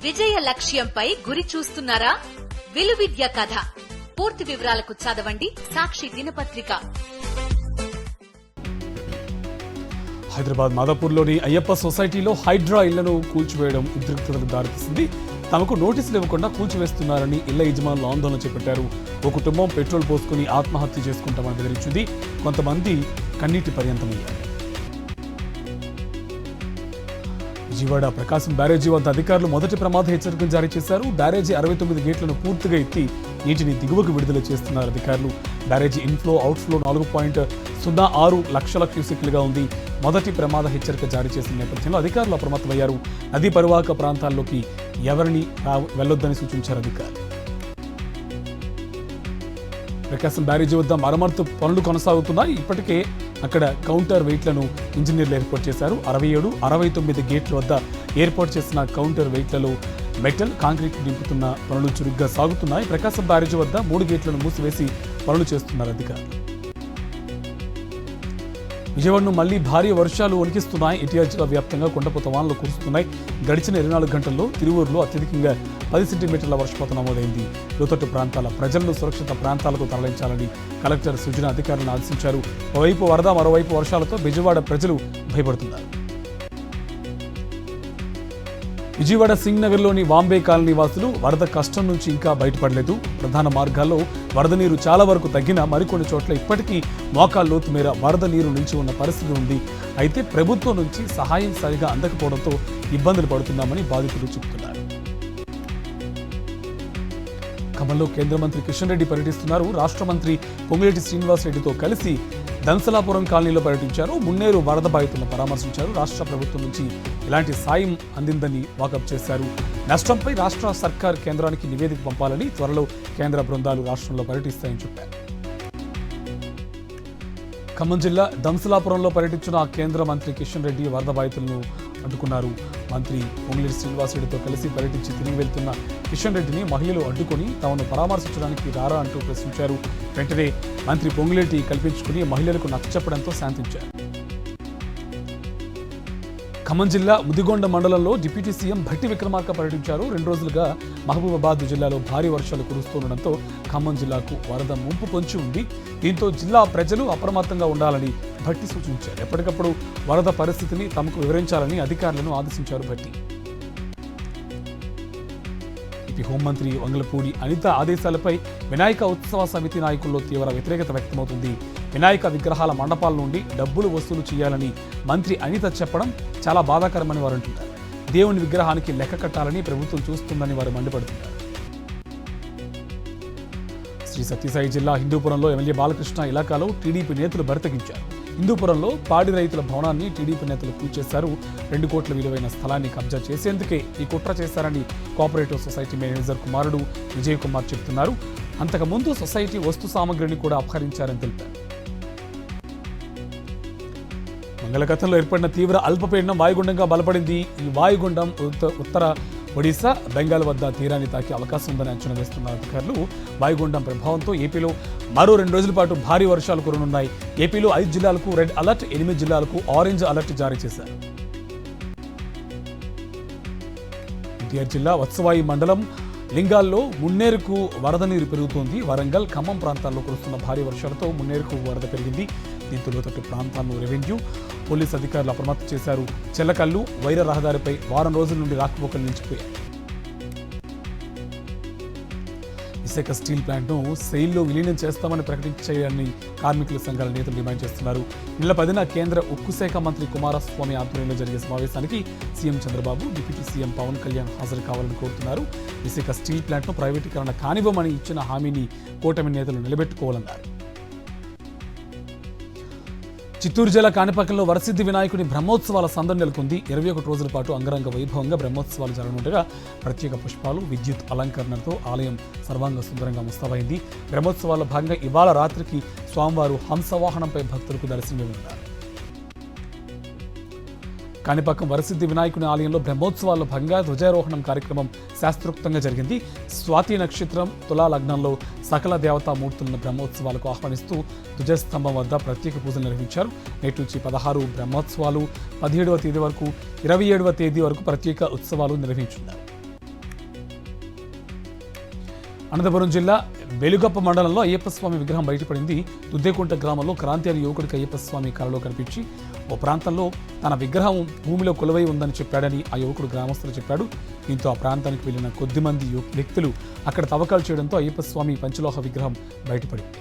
విజయ లక్ష్యంపై గురి చూస్తున్నారా? విలువిద్య కథ పూర్తి వివరాలకు చదవండి సాక్షి దినపత్రిక. హైదరాబాద్ మాదాపూర్లోని అయ్యప్ప సొసైటీలో హైడ్రా ఇళ్లను కూల్చివేయడం ఉద్రిక్తతలకు దారితీసింది. తమకు నోటీసులు ఇవ్వకుండా కూల్చివేస్తున్నారని ఇళ్ల యజమానులు ఆందోళన చేపట్టారు. ఓ కుటుంబం పెట్రోల్ పోసుకుని ఆత్మహత్య చేసుకుంటామని బెదిరించింది. కొంతమంది కన్నీటి పర్యంతమయ్యారు. విజయవాడ ప్రకాశం బ్యారేజీ వద్ద అధికారులు మొదటి ప్రమాద హెచ్చరికను జారీ చేశారు. బ్యారేజీ 69 గేట్లను పూర్తిగా ఎత్తి నీటిని దిగువకు విడుదల చేస్తున్నారు అధికారులు. బ్యారేజీ ఇన్ఫ్లో అవుట్ఫ్లో 4.06 లక్షల క్యూసెక్లుగా ఉంది. మొదటి ప్రమాద హెచ్చరిక జారీ చేసిన నేపథ్యంలో అధికారులు అప్రమత్తమయ్యారు. నదీ పరివాహక ప్రాంతాల్లోకి ఎవరిని వెళ్లొద్దని సూచించారు అధికారులు. ప్రకాశం బ్యారేజీ వద్ద మరమ్మతు పనులు కొనసాగుతున్నాయి. ఇప్పటికే అక్కడ కౌంటర్ వెయిట్లను ఇంజనీర్లు ఏర్పాటు చేశారు. 67, 69 గేట్ల వద్ద ఏర్పాటు చేసిన కౌంటర్ వెయిట్లలో మెటల్, కాంక్రీట్ నింపుతున్న పనులు చురుగ్గా సాగుతున్నాయి. ప్రకాశం బ్యారేజీ వద్ద 3 గేట్లను మూసివేసి పనులు చేస్తున్నారు అధికారులు. విజయవాడను మళ్లీ భారీ వర్షాలు వణికిస్తున్నాయి. ఎన్టీఆర్ జిల్లా వ్యాప్తంగా కుండపోత వానలు కురుస్తున్నాయి. గడిచిన 24 గంటల్లో తిరువూరులో అత్యధికంగా 10 సెంటీమీటర్ల వర్షపాతం నమోదైంది. లోతట్టు ప్రాంతాల ప్రజలను సురక్షిత ప్రాంతాలకు తరలించాలని కలెక్టర్ సుజన అధికారులను ఆదేశించారు. ఒకవైపు వరద, మరోవైపు వర్షాలతో విజయవాడ ప్రజలు భయపడుతున్నారు. విజయవాడ సింగ్ నగర్లోని వాంబే కాలనీ వాసులు వరద కష్టం నుంచి ఇంకా బయటపడలేదు. ప్రధాన మార్గాల్లో వరద నీరు చాలా వరకు తగ్గినా మరికొన్ని చోట్ల ఇప్పటికీ మోకాళ్ళ లోతు మేర వరద నీరు నిలిచి ఉన్న పరిస్థితి ఉంది. అయితే ప్రభుత్వం నుంచి సహాయం సరిగా అందకపోవడంతో ఇబ్బందులు పడుతున్నామని బాధితులు చెబుతున్నారు. ఖమ్మంలో కేంద్ర మంత్రి కిషన్ రెడ్డి పర్యటిస్తున్నారు. రాష్ట్ర మంత్రి పొంగులేటి శ్రీనివాసరెడ్డితో కలిసి దంసలాపురం కాలనీలో పర్యటించారు. మున్నేరు వరద బాధితులను పరామర్శించారు. రాష్ట్ర ప్రభుత్వం నుంచి ఎలాంటి సాయం అందిందని వాకప్ చేశారు. నష్టంపై రాష్ట్ర సర్కార్ కేంద్రానికి నివేదిక పంపాలని, త్వరలో కేంద్ర బృందాలు రాష్ట్రంలో పర్యటిస్తాయని చెప్పారు. ఖమ్మం జిల్లా దంసలాపురంలో పర్యటించిన కేంద్ర మంత్రి కిషన్ రెడ్డి వరద బాధితులను అడ్డుకున్నారు. మంత్రి పొంగులేటి శ్రీనివాసరెడ్డితో కలిసి పర్యటించి తిరిగి వెళ్తున్న కిషన్ రెడ్డిని మహిళలు అడ్డుకొని తమను పరామర్శించడానికి రారా అంటూ ప్రశ్నించారు. వెంటనే మంత్రి పొంగులేటి కల్పించుకుని మహిళలకు నచ్చచెప్పడంతో శాంతించారు. ఖమ్మం జిల్లా ముదిగొండ మండలంలో డిప్యూటీ సీఎం భట్టి విక్రమార్క పర్యటించారు. 2 రోజులుగా మహబూబాబాద్ జిల్లాలో భారీ వర్షాలు కురుస్తుండటంతో ఖమ్మం జిల్లాకు వరద ముంపు పొంచి ఉంది. దీంతో జిల్లా ప్రజలు అప్రమత్తంగా ఉండాలని భట్టి సూచించారు. ఎప్పటికప్పుడు వరద పరిస్థితిని తమకు వివరించాలని అధికారులను ఆదేశించారు భట్టి. హోంమంత్రి వంగలపూడి అనిత ఆదేశాలపై వినాయక ఉత్సవ సమితి నాయకుల్లో తీవ్ర వ్యతిరేకత వ్యక్తమవుతుంది. వినాయక విగ్రహాల మండపాల నుండి డబ్బులు వసూలు చేయాలని మంత్రి అనిత చెప్పడం చాలా బాధాకరమని వారు అంటున్నారు. దేవుని విగ్రహానికి లెక్క కట్టాలని ప్రభుత్వం చూస్తుందని వారు మండిపడుతున్నారు. శ్రీ సత్యసాయి జిల్లా హిందూపురంలో ఎమ్మెల్యే బాలకృష్ణ ఇలాకాలో టీడీపీ నేతలు బరితెగించారు. హిందూపురంలో పాడి రైతుల భవనాన్ని టీడీపీ నేతలు కూల్చేశారు. 2 కోట్ల విలువైన స్థలాన్ని కబ్జా చేసేందుకే ఈ కుట్ర చేశారని కోఆపరేటివ్ సొసైటీ మేనేజర్ కుమారుడు విజయ్ కుమార్ చెబుతున్నారు. అంతకుముందు సొసైటీ వస్తు సామగ్రిని కూడా అపహరించారని తెలిపారు. మంగళగతంలో ఏర్పడిన తీవ్ర అల్పపీడనం వాయుగుండంగా బలపడింది. ఈ వాయుగుండం ఉత్తర ఒడిశా, బెంగాల్ వద్ద తీరాన్ని తాకే అవకాశం ఉందని అంచనా వేస్తున్న అధికారులు. వాయుగుండం ప్రభావంతో ఏపీలో మరో 2 రోజుల పాటు భారీ వర్షాలు కురనున్నాయి. ఏపీలో 5 జిల్లాలకు రెడ్ అలర్ట్, 8 జిల్లాలకు ఆరెంజ్ అలర్ట్ జారీ చేశారు. ఎన్టీఆర్ జిల్లా వత్సవాయి మండలం లింగాల్లో మున్నేరుకు వరద నీరు పెరుగుతోంది. వరంగల్, ఖమ్మం ప్రాంతాల్లో కురుస్తున్న భారీ వర్షాలతో మున్నేరుకు వరద పెరిగింది. దీంతో లోతట్టు ప్రాంతాలను రెవెన్యూ, పోలీసు అధికారులు అప్రమత్తం చేశారు. చెల్లకల్లు, వైర రహదారిపై వారం రోజుల నుండి రాకపోకలు నిలిచిపోయాయి. విశాఖ స్టీల్ ప్లాంట్ను సెయిల్లో విలీనం చేస్తామని ప్రకటించాలని కార్మికుల సంఘాల నేతలు డిమాండ్ చేస్తున్నారు. నెల 10న కేంద్ర ఉక్కు శాఖ మంత్రి కుమారస్వామి ఆధ్వర్యంలో జరిగే సమావేశానికి CM Chandrababu, deputy CM Pawan Kalyan హాజరు కావాలని కోరుతున్నారు. విశాఖ స్టీల్ ప్లాంట్ను ప్రైవేటీకరణ కానివ్వమని ఇచ్చిన హామీని కూటమి నేతలు నిలబెట్టుకోవాలన్నారు. చిత్తూరు జిల్లా కాణిపాకంలో వరసిద్ధి వినాయకుడి బ్రహ్మోత్సవాల సందడి నెలకొంది. 21 రోజుల పాటు అంగరంగ వైభవంగా బ్రహ్మోత్సవాలు జరగనుండగా ప్రత్యేక పుష్పాలు, విద్యుత్ అలంకరణతో ఆలయం సర్వాంగ సుందరంగా ముస్తాబైంది. బ్రహ్మోత్సవాల్లో భాగంగా ఇవాళ రాత్రికి స్వామివారు హంసవాహనంపై భక్తులకు దర్శనమివ్వనున్నారు. కాణిపాకం వరసిద్ధి వినాయకుని ఆలయంలో బ్రహ్మోత్సవాల్లో భాగంగా ధ్వజారోహణం కార్యక్రమం శాస్త్రోక్తంగా జరిగింది. స్వాతి నక్షత్రం తులా లగ్నంలో సకల దేవతా మూర్తులను బ్రహ్మోత్సవాలకు ఆహ్వానిస్తూ ధ్వజస్తంభం వద్ద ప్రత్యేక పూజలు నిర్వహించారు. నేటి నుంచి 16 బ్రహ్మోత్సవాలు, 17వ తేదీ వరకు 27వ తేదీ వరకు ప్రత్యేక ఉత్సవాలు నిర్వహించున్నారు. అనంతపురం జిల్లా వెలుగప్ప మండలంలో అయ్యప్ప స్వామి విగ్రహం బయటపడింది. దుద్దేకుంట గ్రామంలో క్రాంతి అనే యువకుడికి అయ్యప్ప స్వామి కలలో కనిపించి ఓ ప్రాంతంలో తన విగ్రహం భూమిలో కొలువై ఉందని చెప్పాడని ఆ యువకుడు గ్రామస్తులు చెప్పాడు. దీంతో ఆ ప్రాంతానికి వెళ్లిన కొద్దిమంది వ్యక్తులు అక్కడ తవ్వకాలు చేయడంతో అయ్యప్ప స్వామి పంచలోహ విగ్రహం బయటపడింది.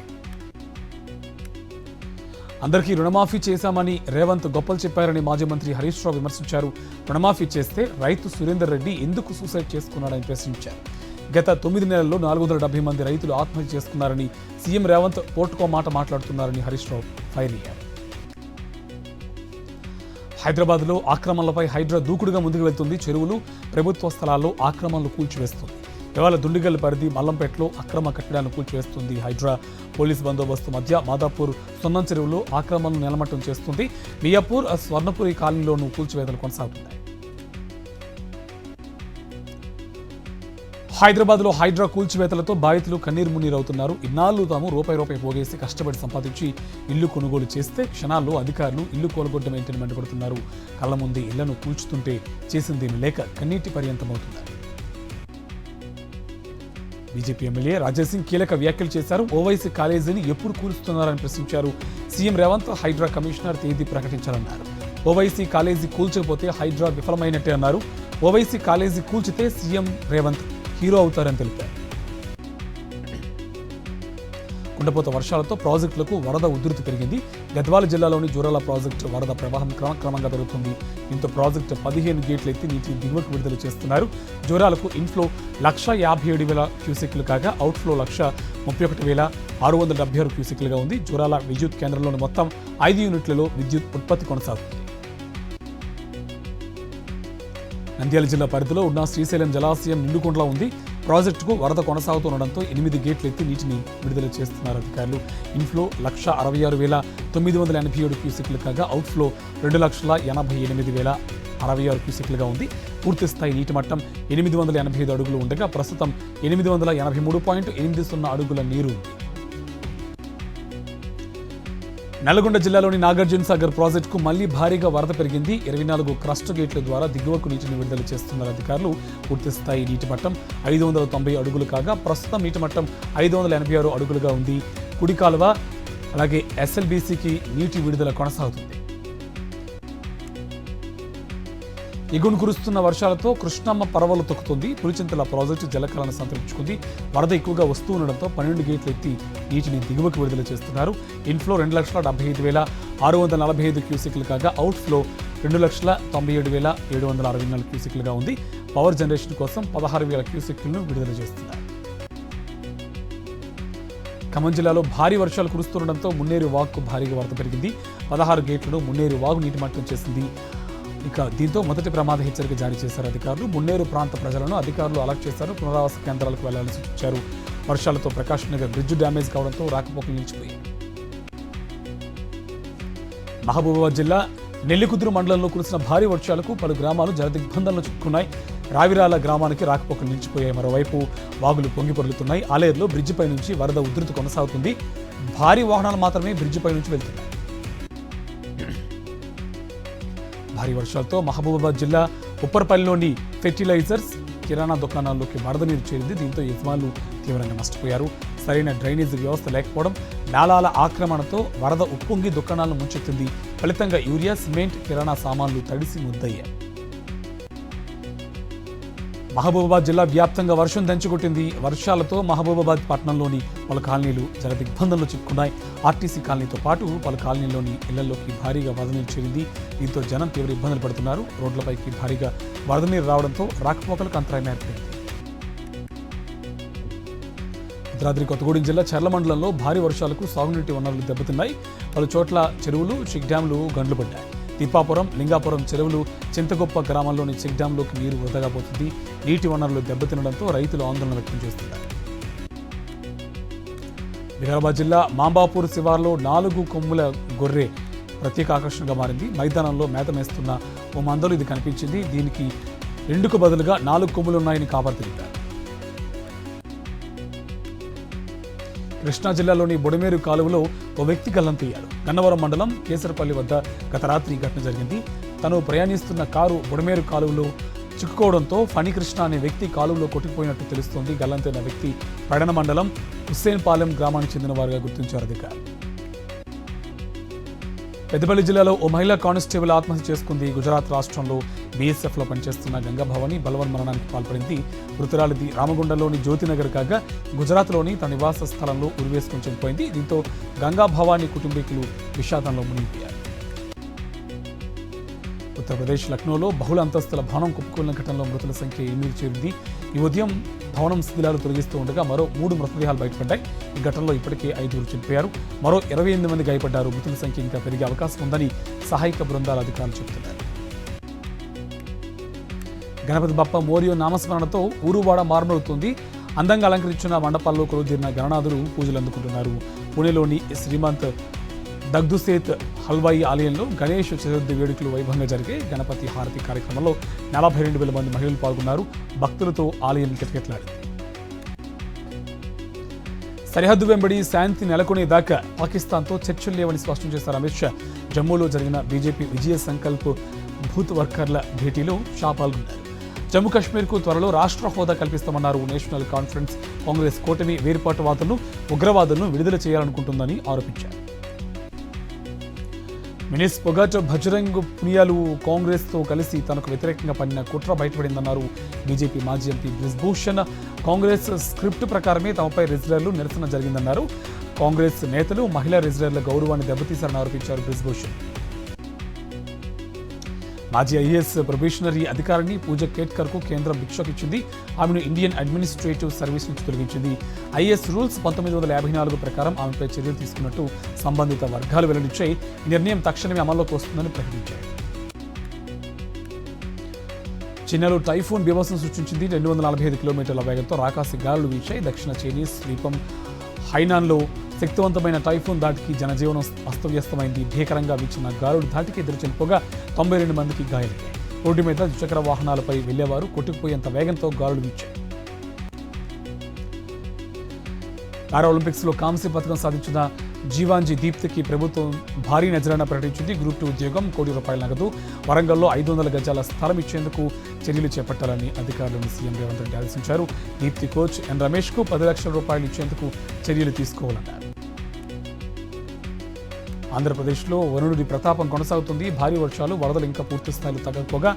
అందరికీ రుణమాఫీ చేశామని రేవంత్ గొప్పలు చెప్పారని మాజీ మంత్రి హరీష్ రావు విమర్శించారు. రుణమాఫీ చేస్తే రైతు సురేందర్ రెడ్డి ఎందుకు సూసైడ్ చేసుకున్నాడని ప్రశ్నించారు. గత 9 నెలల్లో 470 మంది రైతులు ఆత్మహత్య చేసుకున్నారని, సీఎం రేవంత్ కోర్టుకో మాట మాట్లాడుతున్నారని హరీష్ రావు ఫైర్ అయ్యారు. హైదరాబాద్లో ఆక్రమణలపై హైడ్రా దూకుడుగా ముందుకు వెళ్తుంది. చెరువులు, ప్రభుత్వ స్థలాల్లో ఆక్రమణలు కూల్చివేస్తుంది. ఇవాళ దుండిగల్ పరిధి మల్లంపేటలో అక్రమ కట్టడాలను కూల్చివేస్తుంది హైడ్రా. పోలీస్ బందోబస్తు మధ్య మాదాపూర్ సొన్నం చెరువులో ఆక్రమణను నిలమట్టం చేస్తుంది. మియాపూర్, స్వర్ణపురి కాలనీలోనూ కూల్చివేతలు కొనసాగుతున్నాయి. హైదరాబాద్లో హైడ్రా కూల్చివేతలతో బాధితులు కన్నీరు మున్నీరవుతున్నారు. ఇన్నాళ్ళు తాము రూపాయి పోగేసి కష్టపడి సంపాదించి ఇల్లు కొనుగోలు చేస్తే క్షణాల్లో అధికారులు ఇల్లు కూలగొట్టడం ఏంటని మండిపడుతున్నారు. కళ్ల ముందే ఇళ్లను కూల్చుతుంటే చేసిందేమీ లేక కన్నీటి పర్యంతమవుతున్నారు. బీజేపీ ఎమ్మెల్యే రాజాసింగ్ కీలక వ్యాఖ్యలు చేశారు. ఓవైసీ కాలేజీని ఎప్పుడు కూల్చుతున్నారని ప్రశ్నించారు. సీఎం రేవంత్ హైడ్రా కమిషనర్ తేదీ ప్రకటించాలన్నారు. ఓవైసీ కాలేజీ కూల్చకపోతే హైడ్రా విఫలమైనట్టే అన్నారు. ఓవైసీ కాలేజీ కూల్చితే సీఎం రేవంత్ హీరో అవుతారని తెలిపారు. కుండపోత వర్షాలతో ప్రాజెక్టులకు వరద ఉధృతి పెరిగింది. గద్వాల జిల్లాలోని జూరాల ప్రాజెక్టు వరద ప్రవాహం క్రమక్రమంగా పెరుగుతుంది. దీంతో ప్రాజెక్టు 15 గేట్లు ఎత్తి నీటిని దిగువకు విడుదల చేస్తున్నారు. జూరాలకు ఇన్ఫ్లో 157,000 క్యూసెక్లు కాగా అవుట్ఫ్లో 131,676 క్యూసెక్లుగా ఉంది. జూరాల విద్యుత్ కేంద్రంలోని మొత్తం 5 యూనిట్లలో విద్యుత్ ఉత్పత్తి కొనసాగుతుంది. నంద్యాల జిల్లా పరిధిలో ఉన్న శ్రీశైలం జలాశయం నిండుకుండలా ఉంది. ప్రాజెక్టుకు వరద కొనసాగుతుండడంతో 8 గేట్లు ఎత్తి నీటిని విడుదల చేస్తున్నారు అధికారులు. ఇన్ఫ్లో 166,987 క్యూసెక్లు కాగా అవుట్ఫ్లో 2,88,066 క్యూసెక్లుగా ఉంది. పూర్తిస్థాయి నీటి మట్టం 885 అడుగులు ఉండగా ప్రస్తుతం 883.80 అడుగుల నీరు ఉంది. నల్గొండ జిల్లాలోని నాగార్జున సాగర్ ప్రాజెక్టుకు మళ్లీ భారీగా వరద పెరిగింది. 24 క్రస్ట్ గేట్ల ద్వారా దిగువకు నీటిని విడుదల చేస్తున్నారు అధికారులు. పూర్తిస్థాయి నీటి మట్టం 590 అడుగులు కాగా ప్రస్తుతం నీటి మట్టం 586 అడుగులుగా ఉంది. కుడి కాలువ అలాగే ఎస్ఎల్బీసీకి నీటి విడుదల కొనసాగుతుంది. ఎగును కురుస్తున్న వర్షాలతో కృష్ణమ్మ పరవలు తొక్కుతుంది. పులిచింతల ప్రాజెక్టు జలకళను సంతరించుకుంది. వరద ఎక్కువగా వస్తూ ఉండడంతో 12 గేట్లు ఎత్తి నీటిని దిగువకు విడుదల చేస్తున్నారు. ఇన్ఫ్లో 2,75,645 క్యూసెక్లు కాగా అవుట్ఫ్లో 2,97,764 క్యూసెక్లుగా ఉంది. పవర్ జనరేషన్ కోసం 16,000 క్యూసెక్లను విడుదల చేస్తున్నారు. ఖమ్మం జిల్లాలో భారీ వర్షాలు కురుస్తుండడంతో మున్నేరు వాగుకు భారీగా వరద పెరిగింది. 16 గేట్లను మున్నేరు వాగు నీటి మట్టం చేసింది. ఇక దీంతో మొదటి ప్రమాద హెచ్చరిక జారీ చేశారు అధికారులు. మున్నేరు ప్రాంత ప్రజలను అధికారులు అలర్ట్ చేశారు. పునరావాస కేంద్రాలకు వెళ్లాలని సూచించారు. వర్షాలతో ప్రకాశ్ నగర్ బ్రిడ్జ్ డ్యామేజ్ కావడంతో రాకపోకలు నిలిచిపోయాయి. మహబూబాబాద్ జిల్లా నెల్లికుదురు మండలంలో కురిసిన భారీ వర్షాలకు పలు గ్రామాలు జలదిగ్బంధంలో చిక్కుకున్నాయి. రావిరాల గ్రామానికి రాకపోకలు నిలిచిపోయాయి. మరోవైపు వాగులు పొంగి పొర్లుతున్నాయి. ఆలేరులో బ్రిడ్జిపై నుంచి వరద ఉధృతి కొనసాగుతుంది. భారీ వాహనాలు మాత్రమే బ్రిడ్జిపై నుంచి వెళ్తున్నాయి. భారీ వర్షాలతో మహబూబాబాద్ జిల్లా ఉప్పర్పల్లిలోని ఫెర్టిలైజర్స్, కిరాణా దుకాణాల్లోకి వరద నీరు చేరింది. దీంతో యజమానులు తీవ్రంగా నష్టపోయారు. సరైన డ్రైనేజీ వ్యవస్థ లేకపోవడం, నాలాల ఆక్రమణతో వరద ఉప్పొంగి దుకాణాలను ముంచెత్తింది. ఫలితంగా యూరియా, సిమెంట్, కిరాణా సామాన్లు తడిసి ముద్దయ్యాయి. మహబూబాబాద్ జిల్లా వ్యాప్తంగా వర్షం దంచుకొట్టింది. వర్షాలతో మహబూబాబాద్ పట్టణంలోని పలు కాలనీలు జలదిగ్బంధంలో చిక్కున్నాయి. ఆర్టీసీ కాలనీతో పాటు పలు కాలనీల్లోని ఇళ్లలోకి భారీగా వరద నీరు చేరింది. దీంతో జనం తీవ్ర ఇబ్బందులు పడుతున్నారు. రోడ్లపైకి భారీగా వరద నీరు రావడంతో రాకపోకలకు అంతరాయం ఏర్పడింది. భద్రాద్రి కొత్తగూడెం జిల్లా చర్ల మండలంలో భారీ వర్షాలకు సాగునీటి వనరులు దెబ్బతిన్నాయి. పలు చోట్ల చెరువులు, చెక్ డ్యాంలు గండ్లు పడ్డాయి. తిప్పాపురం, లింగాపురం చెరువులు, చింతగొప్ప గ్రామాల్లోని చెక్ డ్యాంలోకి నీరు వృధాగా పోతుంది. నీటి వనరులు దెబ్బతినడంతో రైతులు ఆందోళన వ్యక్తం చేస్తున్నారు. వికారాబాద్ జిల్లా మాంబాపూర్ శివార్లో 4 కొమ్ముల గొర్రె ప్రత్యేక ఆకర్షణగా మారింది. మైదానంలో మేత మేస్తున్న ఓ మందలో ఇది కనిపించింది. దీనికి 2కు బదులుగా 4 కొమ్ములున్నాయని కాపరి తెలిపారు. కృష్ణా జిల్లాలోని బుడమేరు కాలువలో ఓ వ్యక్తి గల్లంతయ్యాడు. గన్నవరం మండలం కేసరపల్లి వద్ద గత రాత్రి ఘటన జరిగింది. తను ప్రయాణిస్తున్న కారు బుడమేరు కాలువలో చిక్కుకోవడంతో ఫణికృష్ణ అనే వ్యక్తి కాలువలో కొట్టుకుపోయినట్టు తెలుస్తోంది. గల్లంతైన వ్యక్తి పడన మండలం హుస్సేన్పాలెం గ్రామానికి చెందిన వారుగా గుర్తించారు అధికారులు. పెద్దపల్లి జిల్లాలో ఓ మహిళా కానిస్టేబుల్ ఆత్మహత్య చేసుకుంది. గుజరాత్ రాష్ట్రంలో బీఎస్ఎఫ్ లో పనిచేస్తున్న గంగాభవాని బలవన్మరణానికి పాల్పడింది. మృతురాలిది రామగుండంలోని జ్యోతినగర్ కాగా గుజరాత్లోని తన నివాస స్థలంలో ఉరివేసుకుని చనిపోయింది. దీంతో గంగాభవాని కుటుంబీకులు విషాదంలో మునిగిపోయారు. ఉత్తరప్రదేశ్ లక్నోలో బహుళ అంతస్తుల భవనం కుప్పకూలిన ఘటనలో మృతుల సంఖ్య 8 చేరింది. ఈ ఉదయం భవనం శిథిలాలు తొలగిస్తూ ఉండగా మరో 3 మృతదేహాలు బయటపడ్డాయి. ఈ ఘటనలో ఇప్పటికే 5 చనిపోయారు. మరో 28 మంది గాయపడ్డారు. మృతుల సంఖ్య ఇంకా పెరిగే అవకాశం ఉందని సహాయక బృందాల అధికారులు చెబుతున్నారు. గణపతి బప్ప మోరియో నామస్మరణతో ఊరువాడ మారుమవుతుంది. అందంగా అలంకరించిన మండపాల్లో కొలువుదీరిన గణనాథులు పూజలు అందుకుంటున్నారు. పుణేలోని శ్రీమంత్ దగ్దుసేత్ హల్వాయి ఆలయంలో గణేష్ చతుర్థి వేడుకలు వైభవంగా జరిగే గణపతి హారతి కార్యక్రమంలో 42,000 మంది మహిళలు పాల్గొన్నారు. భక్తులతో ఆలయం కిటకిటలాడింది. సరిహద్దు వెంబడి శాంతి నెలకొనేదాకా పాకిస్తాన్తో చర్చలు లేవని స్పష్టం చేశారు అమిత్ షా. జమ్మూలో జరిగిన బీజేపీ విజయ సంకల్ప్ బూత్ వర్కర్ల భేటీలో షా పాల్గొన్నారు. జమ్మూ కాశ్మీర్కు త్వరలో రాష్ట్ర హోదా కల్పిస్తామన్నారు. నేషనల్ కాన్ఫరెన్స్ కాంగ్రెస్ కూటమి వేర్పాటువాదులను ఉగ్రవాదులను విడుదల చేయాలనుకుంటుందని ఆరోపించారు. మినిస్ పొగాటో భజరంగ్ పునియాలు కాంగ్రెస్తో కలిసి తనకు వ్యతిరేకంగా పడిన కుట్ర బయటపడిందన్నారు. బీజేపీ మాజీ ఎంపీ బ్రిజ్భూషణ్ కాంగ్రెస్ స్క్రిప్ట్ ప్రకారమే తమపై రెజ్లర్లు నిరసన జరిగిందన్నారు. కాంగ్రెస్ నేతలు మహిళా రెజ్లర్ల గౌరవాన్ని దెబ్బతీశారని ఆరోపించారు బ్రిజ్భూషణ్. మాజీ ఐఏఎస్ ప్రొబేషనరీ అధికారిని పూజ కేట్కర్కు కేంద్రం భిక్షకు ఇచ్చింది. ఆమెను ఇండియన్ అడ్మినిస్ట్రేటివ్ సర్వీస్ నుంచి తొలగించింది. ఐఏఎస్ రూల్స్ 1954 ప్రకారం ఆమెపై చర్యలు తీసుకున్నట్టు సంబంధిత వర్గాలు వెల్లడించాయి. ఈ నిర్ణయం తక్షణమే అమల్లోకి వస్తుందని ప్రకటించాయి. చైనాలో టైఫూన్ బీభత్సం సృష్టించింది. 245 కిలోమీటర్ల వేగంతో రాకాసి గాలులు వీచాయి. దక్షిణ చైనీస్ ద్వీపం హైనాన్లో శక్తివంతమైన టైఫూన్ దాటికి జనజీవనం అస్తవ్యస్తమైంది. భీకరంగా వీచిన గాలుడు ధాటికి ఎదురు చనిపోగా 92 మందికి గాయాలయ్యాయి. రోడ్డు మీద ద్విచక్ర వాహనాలపై వెళ్లేవారు కొట్టుకుపోయేంత వేగంతో గాలుడు వీచాయి. పారాలింపిక్స్ లో కాంస్య పథకం సాధించిన జీవాంజీ దీప్తికి ప్రభుత్వం భారీ నజరానా ప్రకటించింది. గ్రూప్ 2 ఉద్యోగం, ₹1,00,00,000 నగదు, వరంగల్లో 500 గజాల స్థలం ఇచ్చేందుకు చర్యలు చేపట్టాలని అధికారులను సీఎం రేవంత్ రెడ్డి ఆదేశించారు. దీప్తి కోచ్ ఎన్ రమేష్కు ₹10 లక్షల ఇచ్చేందుకు చర్యలు తీసుకోవాలన్నారు. ఆంధ్రప్రదేశ్లో వరుణుడి ప్రతాపం కొనసాగుతుంది. భారీ వర్షాలు, వరదలు ఇంకా పూర్తి స్థాయిలో తగ్గకపోగా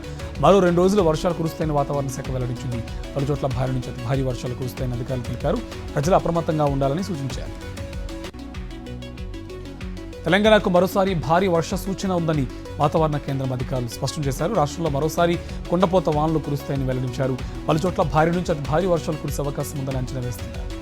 మరో 2 రోజులు వర్షాలు కురుస్తాయని వాతావరణ శాఖ వెల్లడించింది. పలు చోట్ల భారీ నుంచి అతి భారీ వర్షాలు కురుస్తాయని అధికారులు తెలిపారు. ప్రజలు అప్రమత్తంగా ఉండాలని సూచించారు. తెలంగాణకు మరోసారి భారీ వర్ష సూచన ఉందని వాతావరణ కేంద్రం అధికారులు స్పష్టం చేశారు. రాష్ట్రంలో మరోసారి కుండపోత వానలు కురుస్తాయని వెల్లడించారు. పలు చోట్ల భారీ నుంచి అతి భారీ వర్షాలు కురిసే అవకాశం ఉందని అంచనా వేస్తున్నారు.